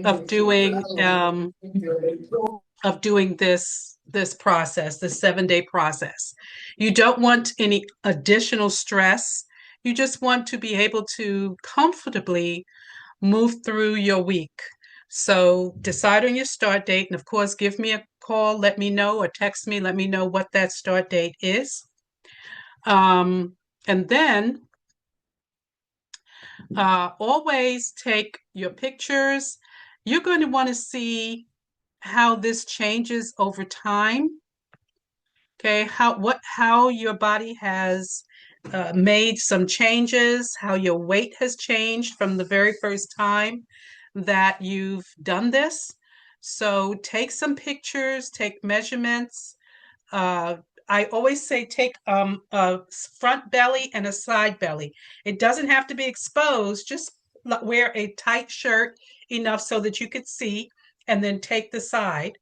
of doing this process, the 7 day process. You don't want any additional stress. You just want to be able to comfortably move through your week. So decide on your start date, and of course, give me a call, let me know, or text me, let me know what that start date is. And then always take your pictures. You're going to want to see how this changes over time. Okay, how your body has made some changes, how your weight has changed from the very first time that you've done this. So take some pictures, take measurements. Uh, I always say take a front belly and a side belly. It doesn't have to be exposed, just wear a tight shirt enough so that you could see, and then take the side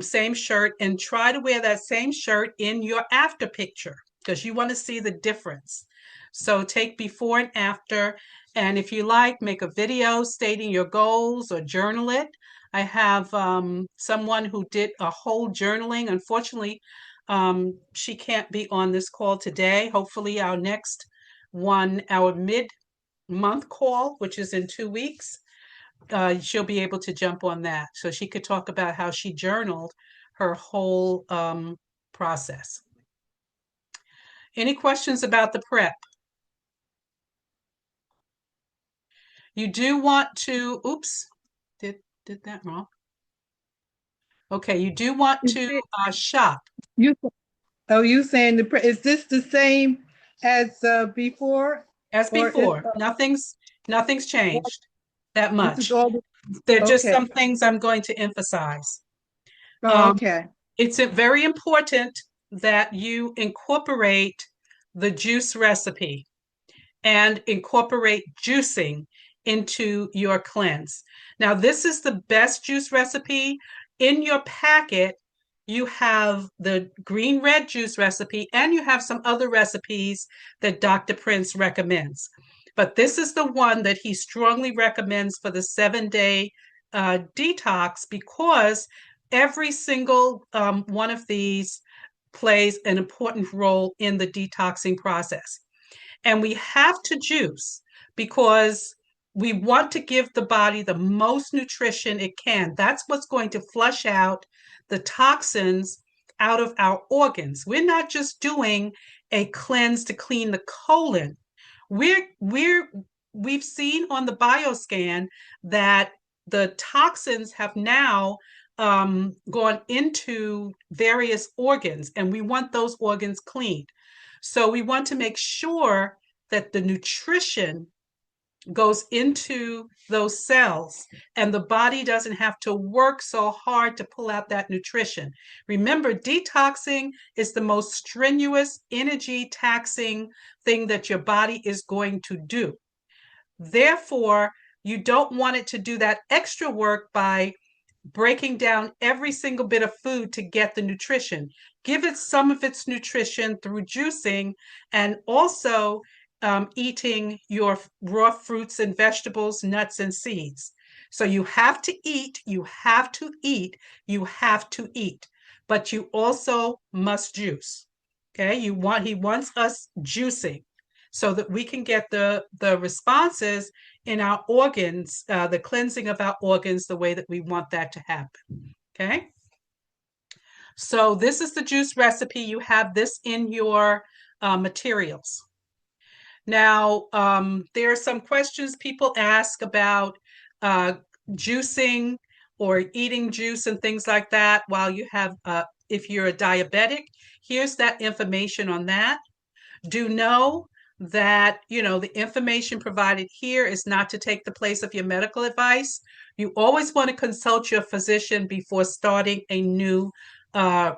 same shirt, and try to wear that same shirt in your after picture because you want to see the difference. So take before and after, and if you like, make a video stating your goals or journal it. I have someone who did a whole journaling. Unfortunately, she can't be on this call today. Hopefully, our next one, our mid-month call, which is in 2 weeks, she'll be able to jump on that. So she could talk about how she journaled her whole process. Any questions about the prep? You do want to, oops, did that wrong. Okay, you do want Is to it shop you? Oh, you saying is this the same as before, as or is before. Nothing's changed that this is much. all? There are just Okay. some things I'm going to emphasize. Oh, Um, okay. it's very important that you incorporate the juice recipe and incorporate juicing into your cleanse. Now, this is the best juice recipe. In your packet, you have the green red juice recipe, and you have some other recipes that Dr. Prince recommends. But this is the one that he strongly recommends for the 7 day detox, because every single one of these plays an important role in the detoxing process. And we have to juice because we want to give the body the most nutrition it can. That's what's going to flush out the toxins out of our organs. We're not just doing a cleanse to clean the colon. We've seen on the bioscan that the toxins have now gone into various organs, and we want those organs cleaned. So we want to make sure that the nutrition goes into those cells and the body doesn't have to work so hard to pull out that nutrition. Remember, detoxing is the most strenuous, energy taxing thing that your body is going to do. Therefore, you don't want it to do that extra work by breaking down every single bit of food to get the nutrition. Give it some of its nutrition through juicing, and also eating your raw fruits and vegetables, nuts and seeds. So you have to eat, you have to eat, you have to eat, but you also must juice. Okay, he wants us juicing so that we can get the responses in our organs, the cleansing of our organs, the way that we want that to happen. Okay. So this is the juice recipe. You have this in your materials. Now, there are some questions people ask about uh, juicing or eating juice and things like that while you have, if you're a diabetic, here's that information on that. Do know that, the information provided here is not to take the place of your medical advice. You always want to consult your physician before starting a new uh,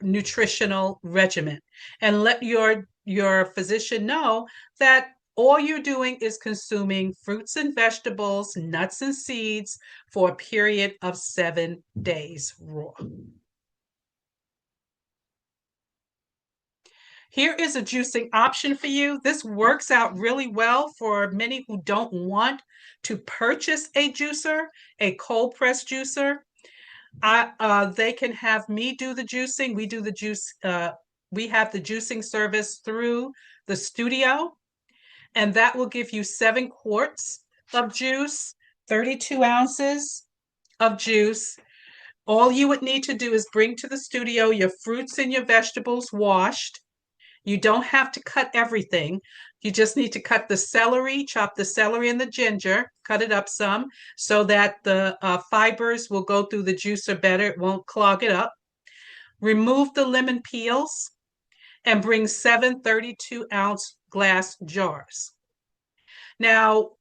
nutritional regimen, and let your physician know that all you're doing is consuming fruits and vegetables, nuts and seeds for a period of 7 days raw. Here is a juicing option for you. This works out really well for many who don't want to purchase a juicer, a cold press juicer, they can have me do the juicing. We do the juice. We have the juicing service through the studio, and that will give you 7 quarts of juice, 32 ounces of juice. All you would need to do is bring to the studio your fruits and your vegetables washed. You don't have to cut everything. You just need to cut the celery, chop the celery and the ginger, cut it up some so that the fibers will go through the juicer better. It won't clog it up. Remove the lemon peels and bring 7 32-ounce glass jars. Now,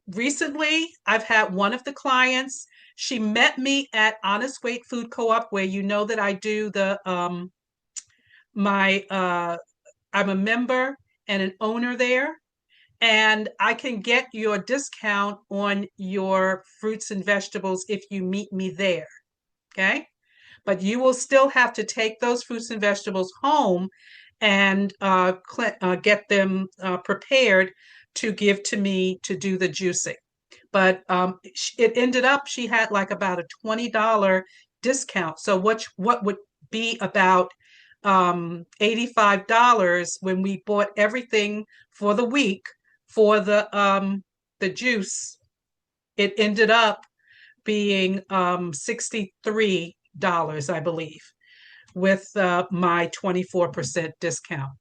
recently, I've had one of the clients. She met me at Honest Weight Food Co-op, where you know that I do the my I'm a member and an owner there, and I can get your discount on your fruits and vegetables if you meet me there. Okay. But you will still have to take those fruits and vegetables home and get them prepared to give to me to do the juicing. But it ended up she had like about a $20 discount. So what would be about $85 when we bought everything for the week for the juice. It ended up being $63, I believe, with my 24% discount.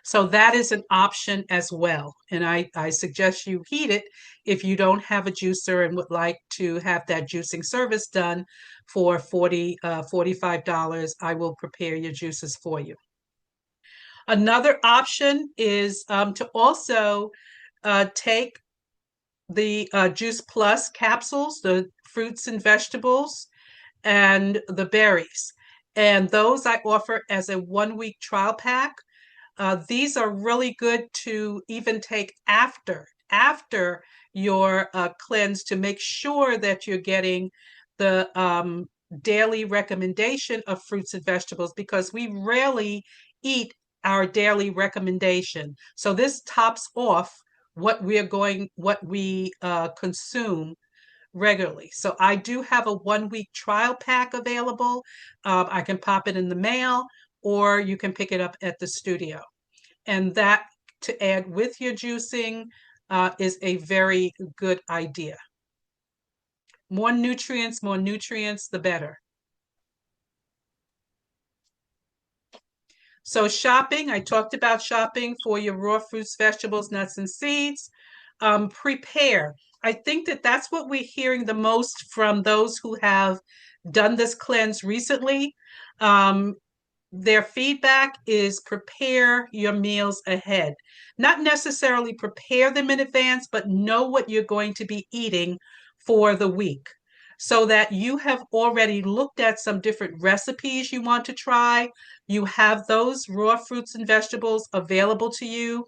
So that is an option as well. And I suggest you heed it if you don't have a juicer and would like to have that juicing service done for $45. I will prepare your juices for you. Another option is to also take the Juice Plus capsules, the fruits and vegetables, and the berries. And those I offer as a 1 week trial pack. These are really good to even take after your cleanse to make sure that you're getting the daily recommendation of fruits and vegetables, because we rarely eat our daily recommendation. So this tops off what we consume regularly. So I do have a 1 week trial pack available. I can pop it in the mail, or you can pick it up at the studio. And that to add with your juicing is a very good idea. More nutrients, the better. So shopping, I talked about shopping for your raw fruits, vegetables, nuts, and seeds. Prepare. I think that that's what we're hearing the most from those who have done this cleanse recently. Their feedback is prepare your meals ahead. Not necessarily prepare them in advance, but know what you're going to be eating for the week so that you have already looked at some different recipes you want to try. You have those raw fruits and vegetables available to you.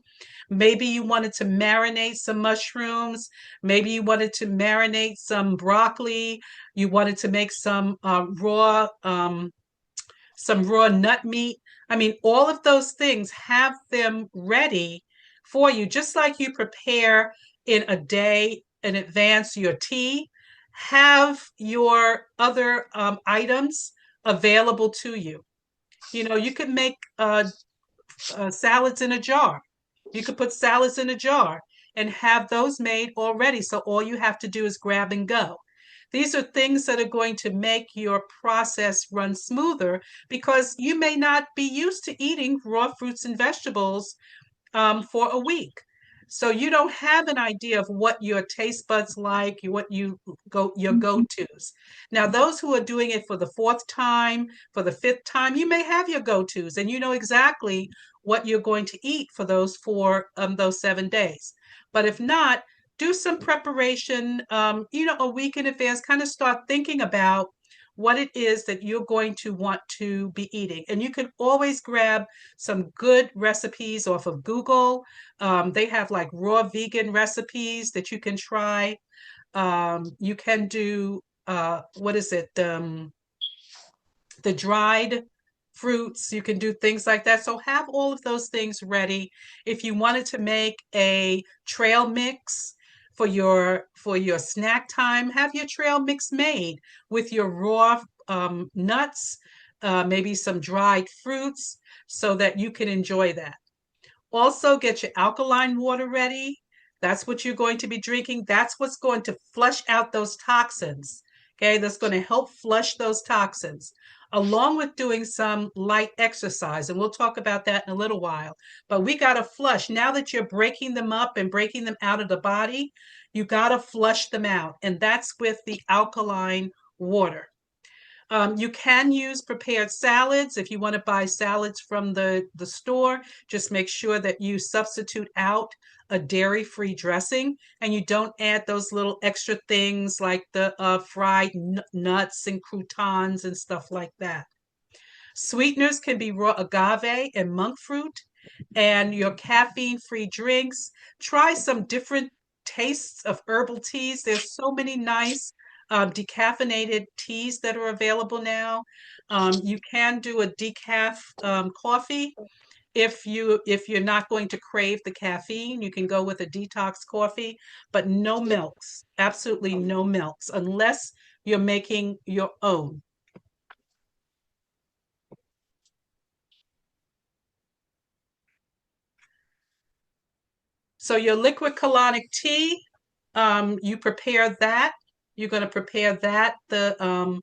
Maybe you wanted to marinate some mushrooms. Maybe you wanted to marinate some broccoli. You wanted to make some raw nut meat. I mean, all of those things, have them ready for you, just like you prepare in a day in advance your tea. Have your other items available to you. You know, you could make salads in a jar. You could put salads in a jar and have those made already. So all you have to do is grab and go. These are things that are going to make your process run smoother, because you may not be used to eating raw fruits and vegetables for a week. So you don't have an idea of what your taste buds like, what your go-tos. Now, those who are doing it for the fourth time, for the fifth time, you may have your go-tos and you know exactly what you're going to eat for those 7 days. But if not, do some preparation, a week in advance. Kind of start thinking about what it is that you're going to want to be eating. And you can always grab some good recipes off of Google. They have like raw vegan recipes that you can try. You can do, what is it? The dried fruits. You can do things like that. So have all of those things ready. If you wanted to make a trail mix, for your snack time, have your trail mix made with your raw nuts, maybe some dried fruits, so that you can enjoy that. Also, get your alkaline water ready. That's what you're going to be drinking. That's what's going to flush out those toxins. Okay, that's going to help flush those toxins, along with doing some light exercise. And we'll talk about that in a little while. But we got to flush. Now that you're breaking them up and breaking them out of the body, you got to flush them out. And that's with the alkaline water. You can use prepared salads if you want to buy salads from the store. Just make sure that you substitute out a dairy-free dressing and you don't add those little extra things like the fried nuts and croutons and stuff like that. Sweeteners can be raw agave and monk fruit, and your caffeine-free drinks. Try some different tastes of herbal teas. There's so many nice decaffeinated teas that are available now. You can do a decaf coffee if you're not going to crave the caffeine. You can go with a detox coffee, but no milks. Absolutely no milks unless you're making your own. So your liquid colonic tea, you prepare that. You're going to prepare that the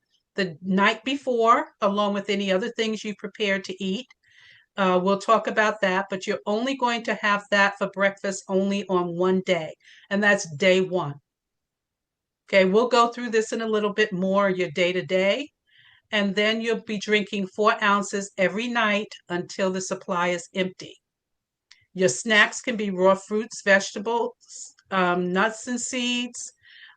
night before, along with any other things you prepared to eat. We'll talk about that, but you're only going to have that for breakfast only on one day, and that's day one. Okay, we'll go through this in a little bit more, your day to day, and then you'll be drinking 4 ounces every night until the supply is empty. Your snacks can be raw fruits, vegetables, nuts, and seeds.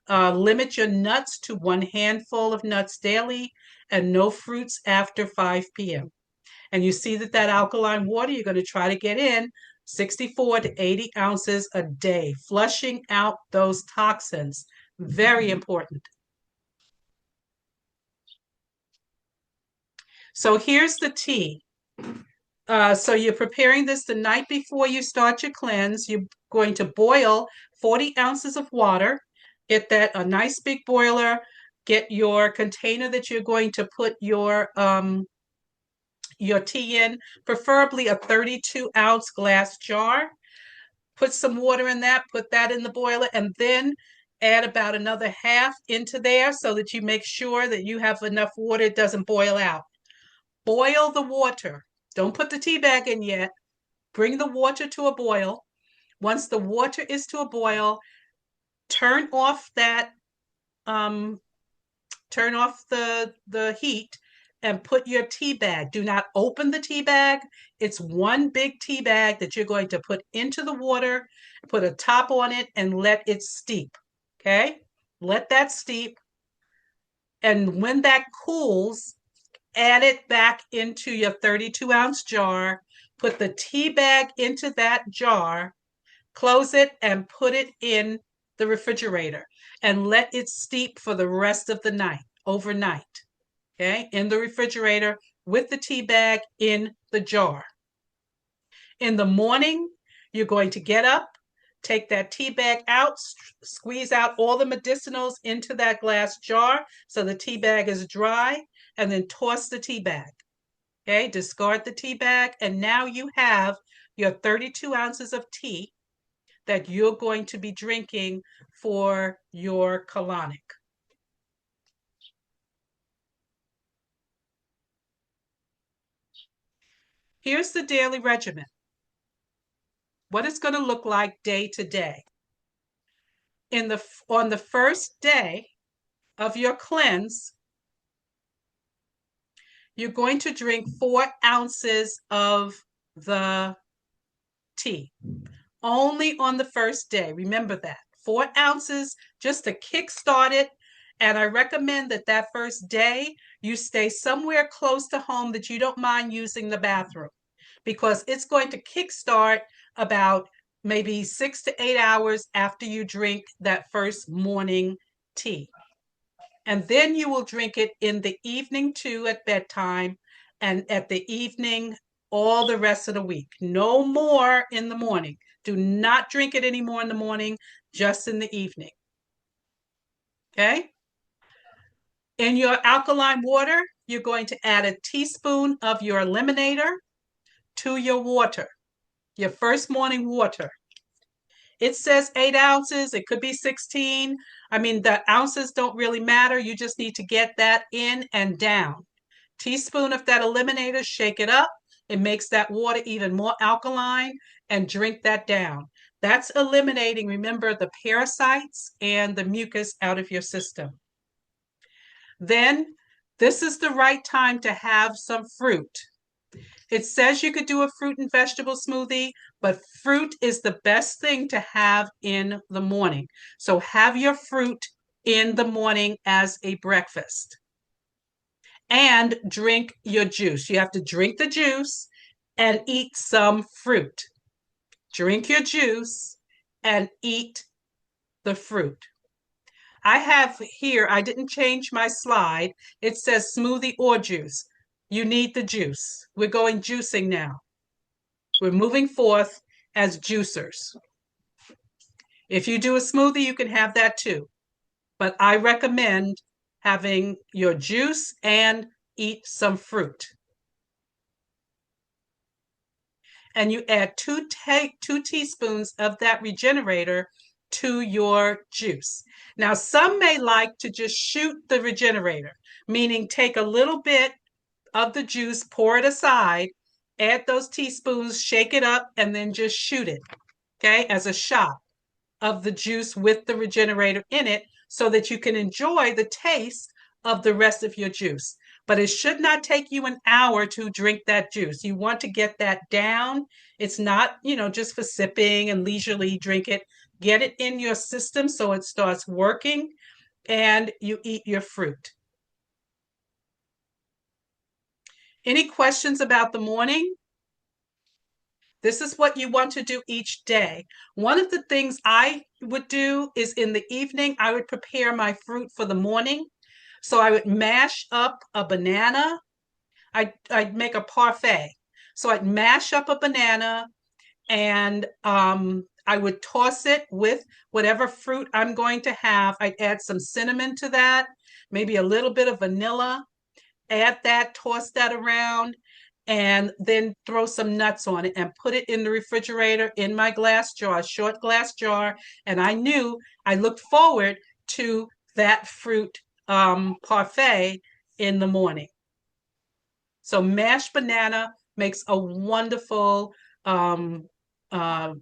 Limit your nuts to one handful of nuts daily and no fruits after 5 p.m. And you see that alkaline water, you're going to try to get in 64 to 80 ounces a day, flushing out those toxins. Very important. So here's the tea. So you're preparing this the night before you start your cleanse. You're going to boil 40 ounces of water. Get that a nice big boiler. Get your container that you're going to put your tea in, preferably a 32-ounce glass jar. Put some water in that, put that in the boiler, and then add about another half into there so that you make sure that you have enough water, it doesn't boil out. Boil the water. Don't put the tea bag in yet. Bring the water to a boil. Once the water is to a boil, turn off that turn off the heat and put your tea bag. Do not open the tea bag. It's one big tea bag that you're going to put into the water, put a top on it, and let it steep. Okay? Let that steep. And when that cools, add it back into your 32-ounce jar. Put the tea bag into that jar, close it, and put it in the refrigerator and let it steep for the rest of the night, overnight. Okay, in the refrigerator with the tea bag in the jar. In the morning, you're going to get up, take that tea bag out, squeeze out all the medicinals into that glass jar so the tea bag is dry, and then toss the tea bag. Okay, discard the tea bag, and now you have your 32 ounces of tea that you're going to be drinking for your colonic. Here's the daily regimen. What it's going to look like day to day. On the first day of your cleanse, you're going to drink 4 ounces of the tea. Only on the first day. Remember that. 4 ounces just to kickstart it. And I recommend that first day you stay somewhere close to home that you don't mind using the bathroom, because it's going to kickstart about maybe 6 to 8 hours after you drink that first morning tea. And then you will drink it in the evening too at bedtime, and at the evening all the rest of the week. No more in the morning. Do not drink it anymore in the morning. just in the evening. Okay. In your alkaline water, you're going to add a teaspoon of your eliminator to your water, your first morning water. It says 8 ounces. It could be 16. I mean, the ounces don't really matter. You just need to get that in and down. Teaspoon of that eliminator, shake it up. It makes that water even more alkaline, and drink that down. That's eliminating, remember, the parasites and the mucus out of your system. Then this is the right time to have some fruit. It says you could do a fruit and vegetable smoothie, but fruit is the best thing to have in the morning. So have your fruit in the morning as a breakfast and drink your juice. You have to drink the juice and eat some fruit. Drink your juice and eat the fruit. I have here, I didn't change my slide. It says smoothie or juice. You need the juice. We're going juicing now. We're moving forth as juicers. If you do a smoothie, you can have that too. But I recommend having your juice and eat some fruit. And you add two teaspoons of that regenerator to your juice. Now, some may like to just shoot the regenerator, meaning take a little bit of the juice, pour it aside, add those teaspoons, shake it up, and then just shoot it, okay, as a shot of the juice with the regenerator in it so that you can enjoy the taste of the rest of your juice. But it should not take you an hour to drink that juice. You want to get that down. It's not, just for sipping and leisurely drink it. Get it in your system so it starts working and you eat your fruit. Any questions about the morning? This is what you want to do each day. One of the things I would do is in the evening, I would prepare my fruit for the morning. So I would mash up a banana. I'd make a parfait. So I'd mash up a banana and I would toss it with whatever fruit I'm going to have. I'd add some cinnamon to that, maybe a little bit of vanilla, add that, toss that around, and then throw some nuts on it and put it in the refrigerator in my glass jar, short glass jar. And I looked forward to that fruit parfait in the morning. So mashed banana makes a wonderful uh,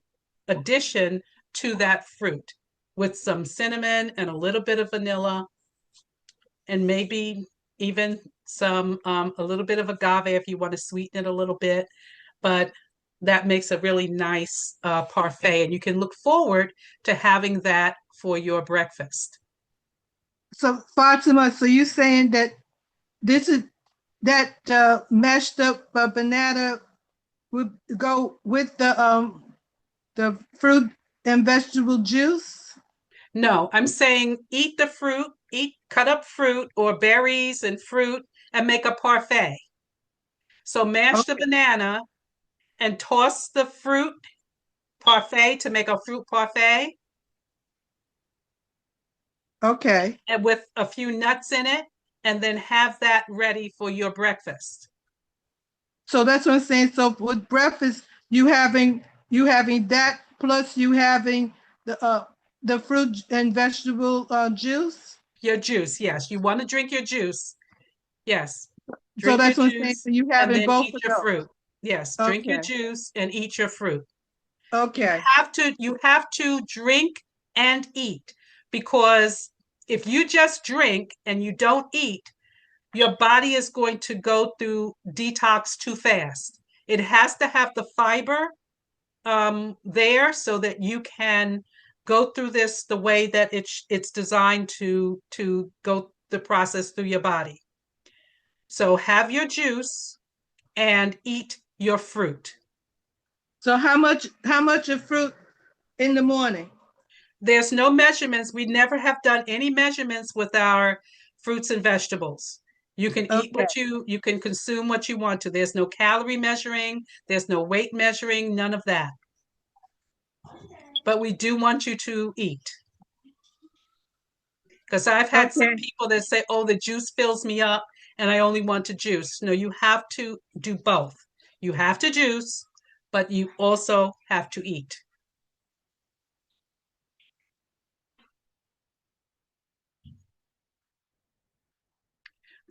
addition to that fruit with some cinnamon and a little bit of vanilla and maybe even some a little bit of agave if you want to sweeten it a little bit. But that makes a really nice parfait, and you can look forward to having that for your breakfast. So Fatima, so you saying that this is that mashed up banana would go with the fruit and vegetable juice? No, I'm saying eat the fruit, eat cut up fruit or berries and fruit and make a parfait. So mash the Okay. banana and toss the fruit parfait to make a fruit parfait Okay. and with a few nuts in it, and then have that ready for your breakfast. So that's what I'm saying. So with breakfast, you having that plus you having the fruit and vegetable juice. Your juice, yes. You want to drink your juice. Yes. So Drink your that's what I'm saying. juice So you and having then both eat of your fruit. Yes, those. drink your Okay. juice and eat your fruit. You Okay. you have to drink and eat, because if you just drink and you don't eat, your body is going to go through detox too fast. It has to have the fiber there so that you can go through this the way that it's designed to go the process through your body. So have your juice and eat your fruit. So how much of fruit in the morning? There's no measurements. We never have done any measurements with our fruits and vegetables. You can eat Okay. you can consume what you want to. There's no calorie measuring, there's no weight measuring, none of that. but we do want you to eat. Because I've had some Okay. people that say, oh, the juice fills me up and I only want to juice. No, you have to do both. You have to juice, but you also have to eat.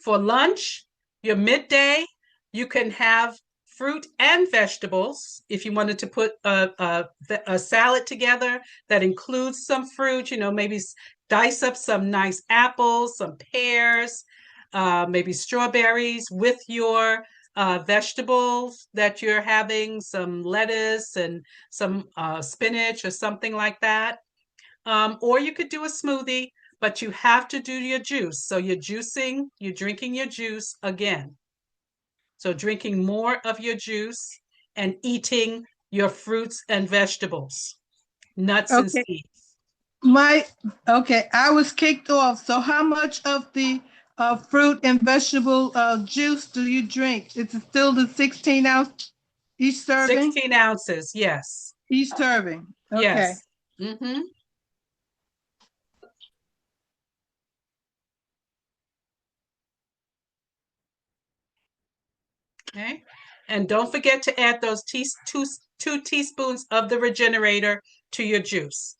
For lunch, your midday, you can have fruit and vegetables. If you wanted to put a salad together that includes some fruit, maybe dice up some nice apples, some pears, maybe strawberries with your vegetables that you're having, some lettuce and some spinach or something like that. Or you could do a smoothie, but you have to do your juice. So you're drinking your juice again. So drinking more of your juice and eating your fruits and vegetables, nuts and Okay. seeds. My okay. I was kicked off. So how much of the fruit and vegetable juice do you drink? Is it still the 16 ounce each serving? 16 ounces, yes. Each serving. Okay. Yes. Mm-hmm. Okay. And don't forget to add those two teaspoons of the regenerator to your juice.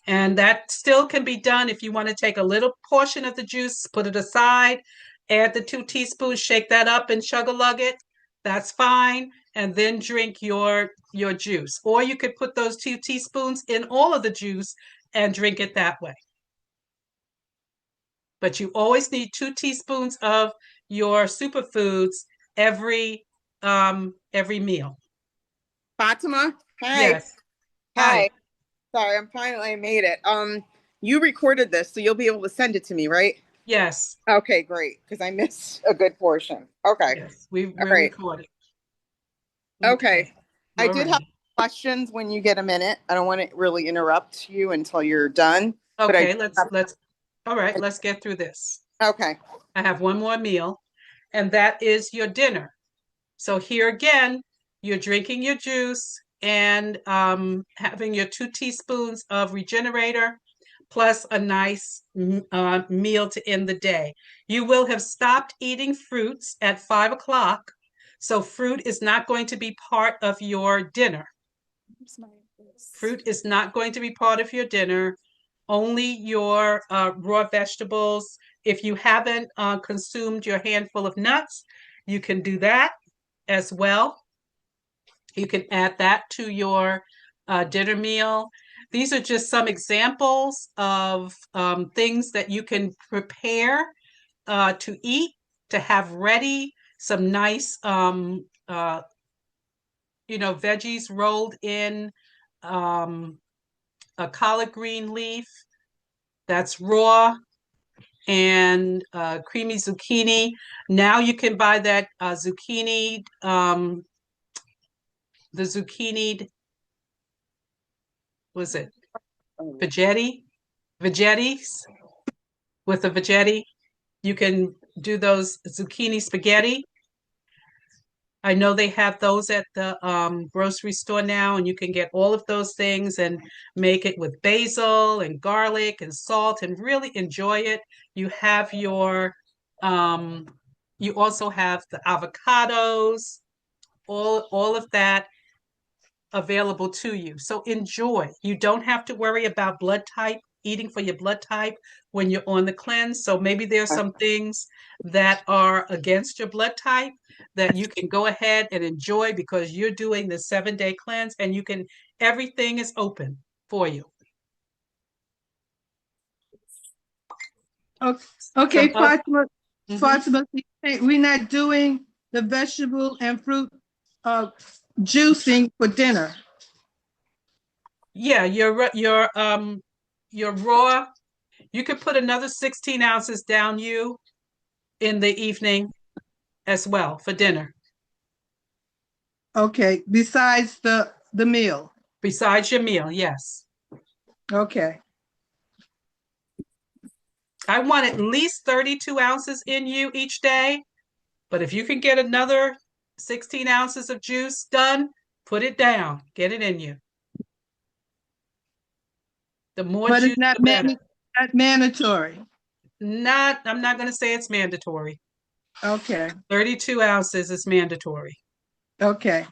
And that still can be done if you want to take a little portion of the juice, put it aside, add the 2 teaspoons, shake that up and chug a lug it. That's fine. And then drink your juice. Or you could put those 2 teaspoons in all of the juice and drink it that way. But you always need 2 teaspoons of your superfoods every meal. Fatima, hi. Yes. Hi. Hi. Sorry, I'm finally made it. You recorded this, so you'll be able to send it to me, right? Yes. Okay, great, because I missed a good portion. Okay. Yes. All We're right. recording. Okay. Okay. I All did have right. questions when you get a minute. I don't want to really interrupt you until you're done, but I Okay, have, all right, let's get through this. okay. I have one more meal, and that is your dinner. So here again, you're drinking your juice and having your 2 teaspoons of regenerator plus a nice meal to end the day. You will have stopped eating fruits at 5 o'clock. So fruit is not going to be part of your dinner. Fruit is not going to be part of your dinner, only your raw vegetables. If you haven't consumed your handful of nuts, you can do that as well. You can add that to your dinner meal. These are just some examples of things that you can prepare to eat, to have ready, some nice veggies rolled in um, a collard green leaf that's raw and creamy zucchini. Now you can buy that zucchini, the zucchini, was it veggetti? Veggettis with a veggetti. You can do those zucchini spaghetti. I know they have those at the grocery store now, and you can get all of those things and make it with basil and garlic and salt and really enjoy it. You have um, you also have the avocados, all of that available to you. So enjoy. You don't have to worry about blood type, eating for your blood type when you're on the cleanse. So maybe there's some things that are against your blood type that you can go ahead and enjoy because you're doing the 7-day cleanse and everything is open for you. Okay, okay, Some of, Fatima. mhm. Fatima, we're not doing the vegetable and fruit uh, juicing for dinner. Yeah, your raw, you could put another 16 ounces down you in the evening as well for dinner. Okay, besides the meal. Besides your meal, yes. Okay. I want at least 32 ounces in you each day, but if you can get another 16 ounces of juice done, put it down, get it in you. The more But juice, it's not the better. not mandatory. I'm not going to say it's mandatory. Okay. 32 ounces is mandatory. Okay.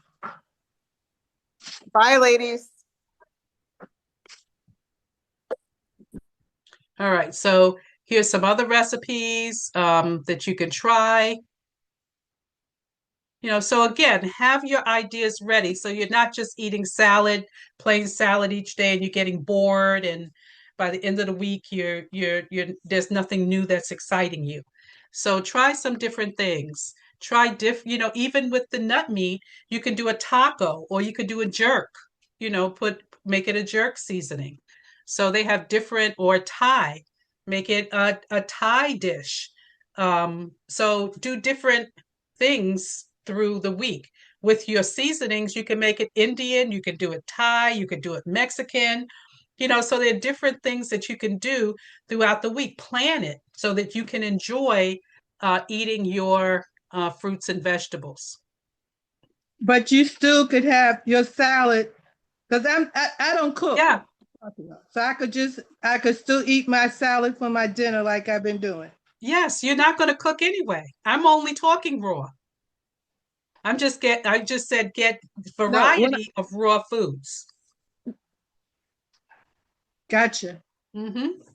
Bye, ladies. All right, so here's some other recipes that you can try. So again, have your ideas ready so you're not just eating salad, plain salad each day, and you're getting bored, and by the end of the week you're there's nothing new that's exciting you. So try some different things. Even with the nut meat, you can do a taco or you could do a jerk, make it a jerk seasoning. So they have different, or Thai, make it a Thai dish. So do different things through the week. With your seasonings, you can make it Indian, you can do it Thai, you can do it Mexican. So there are different things that you can do throughout the week. Plan it so that you can enjoy eating your fruits and vegetables. But you still could have your salad because I don't cook. Yeah. So I could still eat my salad for my dinner like I've been doing. Yes, you're not going to cook anyway. I'm only talking raw. I just said get No, when variety of raw foods. gotcha.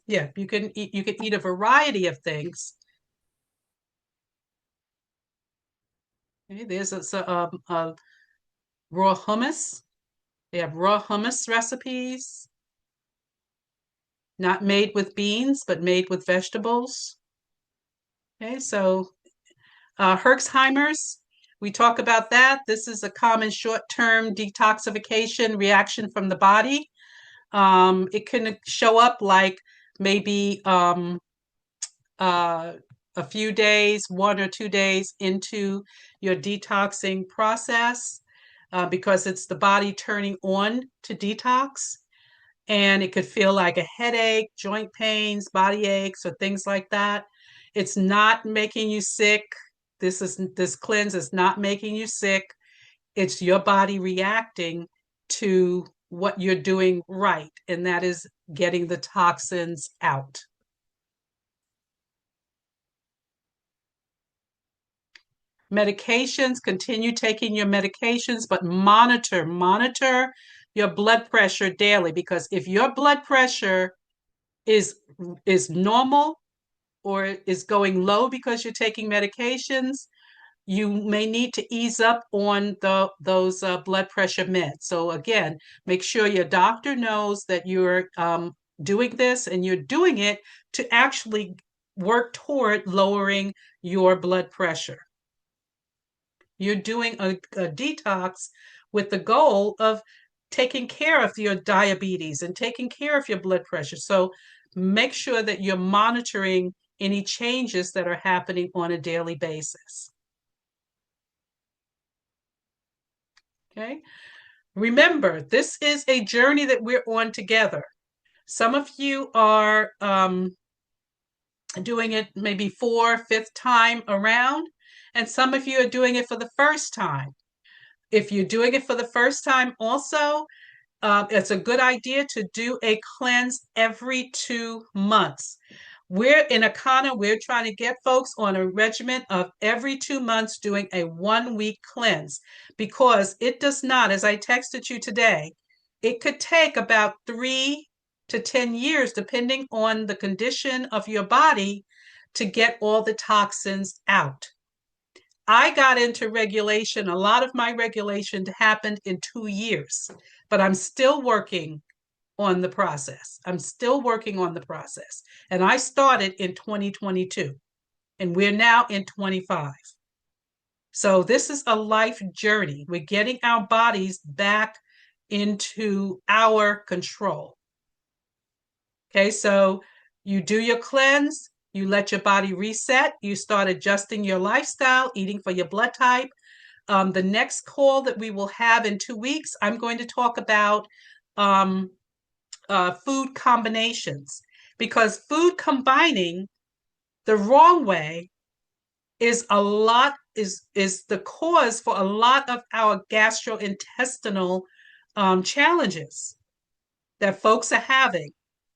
Yeah, you can eat a variety of things. Okay, there's a raw hummus. They have raw hummus recipes, not made with beans, but made with vegetables. Okay, so Herxheimer's, we talk about that. This is a common short-term detoxification reaction from the body. It can show up like maybe uh, a few days, 1 or 2 days into your detoxing process, because it's the body turning on to detox. And it could feel like a headache, joint pains, body aches, or things like that. It's not making you sick. This cleanse is not making you sick. It's your body reacting to what you're doing right, and that is getting the toxins out. Medications, continue taking your medications, but monitor your blood pressure daily, because if your blood pressure is is normal or is going low because you're taking medications, you may need to ease up on those blood pressure meds. So again, make sure your doctor knows that you're doing this, and you're doing it to actually work toward lowering your blood pressure. You're doing a detox with the goal of taking care of your diabetes and taking care of your blood pressure. So make sure that you're monitoring any changes that are happening on a daily basis. Okay. Remember, this is a journey that we're on together. Some of you are doing it maybe fifth time around, and some of you are doing it for the first time. If you're doing it for the first time also, it's a good idea to do a cleanse every 2 months. We're in Akana, we're trying to get folks on a regimen of every 2 months doing a 1 week cleanse, because it does not, as I texted you today, it could take about 3 to 10 years, depending on the condition of your body, to get all the toxins out. I got into regulation. A lot of my regulation happened in 2 years, but I'm still working on the process. I'm still working on the process. And I started in 2022, and we're now in 25. So this is a life journey. We're getting our bodies back into our control. Okay, so you do your cleanse, you let your body reset, you start adjusting your lifestyle, eating for your blood type. The next call that we will have in 2 weeks, I'm going to talk about food combinations, because food combining the wrong way is the cause for a lot of our gastrointestinal challenges that folks are having.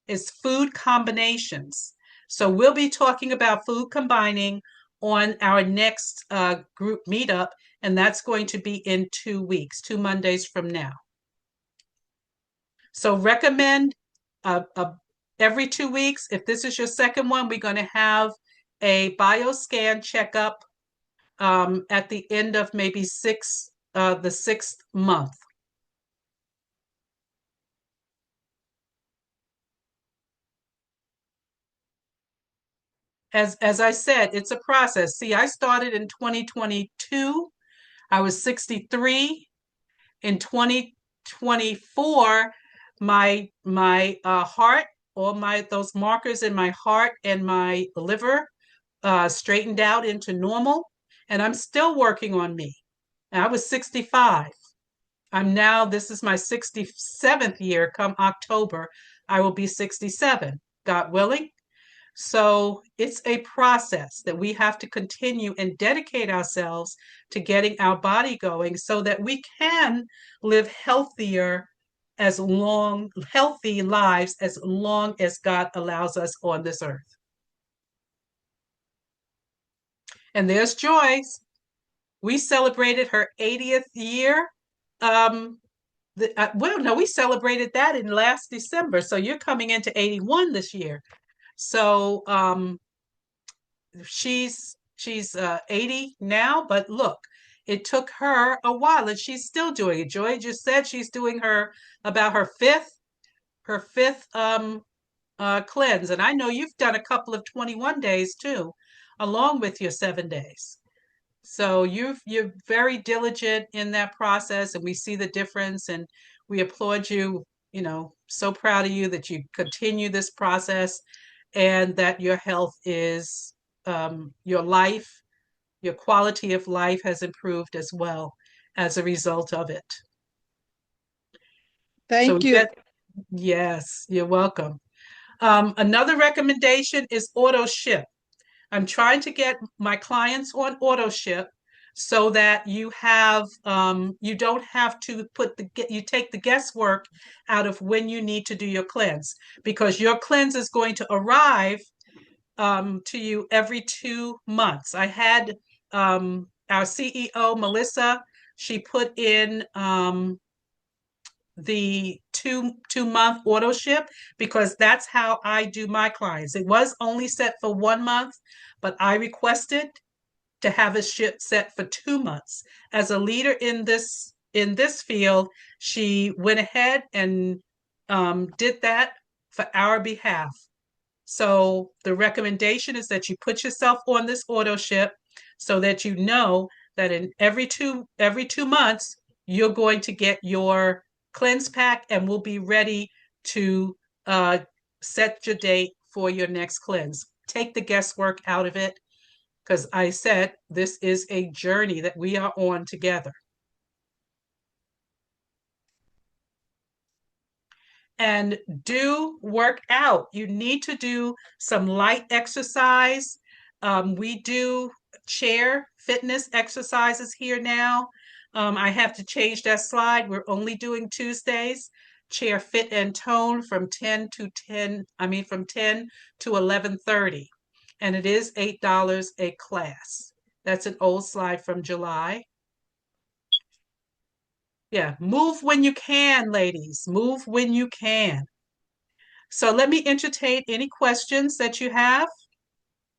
is food combinations. So we'll be talking about food combining on our next group meetup, and that's going to be in 2 weeks, 2 Mondays from now. So recommend every 2 weeks. If this is your second one, we're going to have a bioscan checkup at the end of maybe the 6th month. As I said, it's a process. See, I started in 2022. I was 63. In 2024, my heart, all those markers in my heart and my liver straightened out into normal, and I'm still working on me. And I was 65. This is my 67th year. Come October, I will be 67, God willing. So it's a process that we have to continue and dedicate ourselves to getting our body going so that we can live healthy lives as long as God allows us on this earth. And there's Joyce. We celebrated her 80th year. We celebrated that in last December. So you're coming into 81 this year. So she's 80 now, but look, it took her a while and she's still doing it. Joy just said she's doing her fifth cleanse. And I know you've done a couple of 21 days too, along with your 7 days. So you're very diligent in that process, and we see the difference, and we applaud you, so proud of you that you continue this process and that your health is your life, your quality of life has improved as well as a result of it. Thank you. Yes, you're welcome. Another recommendation is auto ship. I'm trying to get my clients on auto ship so that you don't have to you take the guesswork out of when you need to do your cleanse, because your cleanse is going to arrive to you every 2 months. I had our CEO, Melissa, she put in the two-month auto ship because that's how I do my clients. It was only set for 1 month, but I requested to have a ship set for 2 months. As a leader in this field, she went ahead and did that for our behalf. So the recommendation is that you put yourself on this auto ship so that you know that in every two months you're going to get your cleanse pack and we'll be ready to set your date for your next cleanse. Take the guesswork out of it, because I said this is a journey that we are on together. And do work out. You need to do some light exercise. We do chair fitness exercises here now. I have to change that slide. We're only doing Tuesdays. Chair fit and tone from 10 to 11:30. And it is $8 a class. That's an old slide from July. Yeah, move when you can, ladies. Move when you can. So let me entertain any questions that you have.